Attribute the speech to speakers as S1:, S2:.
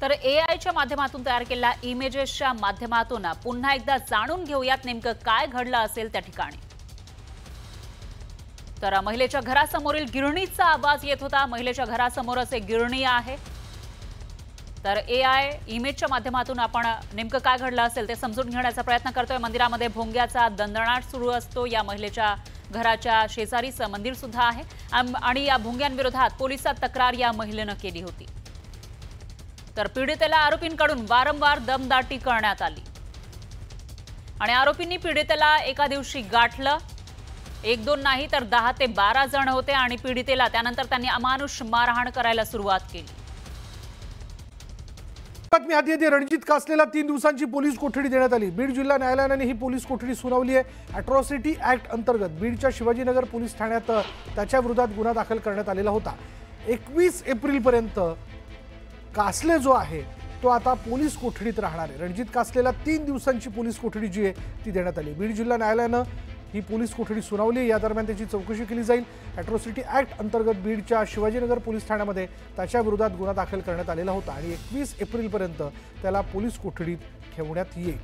S1: तर एआयच्या माध्यमातून तयार केलेल्या इमेजेसच्या माध्यमातून पुन्हा एकदा जाणून घेऊयात नेमकं काय घडलं असेल त्या ठिकाणी। तर महिलेच्या घरासमोरील गिरणीचा आवाज येत होता। महिलेच्या घरासमोरच एक गिरणी आहे। तर एआय इमेजच्या माध्यमातून आपण नेमकं काय घडलं असेल ते समजून घेण्याचा प्रयत्न करतोय। मंदिरामध्ये भोंग्याचा दणदणाट सुरू असतो। या महिलेच्या घराच्या शेजारीच मंदिर सुद्धा आहे आणि या भोंग्यांविरोधात पोलिसात तक्रार या महिलेने केली होती। तर पीडितेला आरोपींकडून वारंवार दमदाटी करण्यात आली आणि आरोपींनी पीडितेला एका दिवशी गाठलं। एक दोन नाही तर 10 ते 12 जण होते आणि पीडितेला त्यानंतर त्यांनी अमानुष मारहाण करायला सुरुवात केली।
S2: बातमी हाती येते। रणजित कासलेला 3 दिवसांची पोलीस कोठडी देण्यात आली। बीड जिल्हा न्यायालयाने ही पोलीस कोठडी सुनावली आहे। अॅट्रॉसिटी ऍक्ट अंतर्गत बीडच्या शिवाजीनगर पोलीस ठाण्यात त्याच्या विरोधात गुन्हा दाखल करण्यात आलेला होता। 21 एप्रिलपर्यंत कासले जो आहे तो आता पोलीस कोठडीत राहणार आहे। रणजित कासलेला 3 दिवसांची पोलीस कोठडी जी आहे ती देण्यात आली। बीड जिल्हा न्यायालयाने ही पोलीस कोठडी सुनावली। या दरम्यान त्याची चौकशी केली जाईल। अॅट्रॉसिटी ऍक्ट अंतर्गत बीडच्या शिवाजीनगर पोलीस ठाण्यामध्ये त्याच्या विरोधात गुन्हा दाखल करण्यात आलेला होता आणि 21 एप्रिलपर्यंत त्याला पोलीस कोठडीत ठेवण्यात येईल।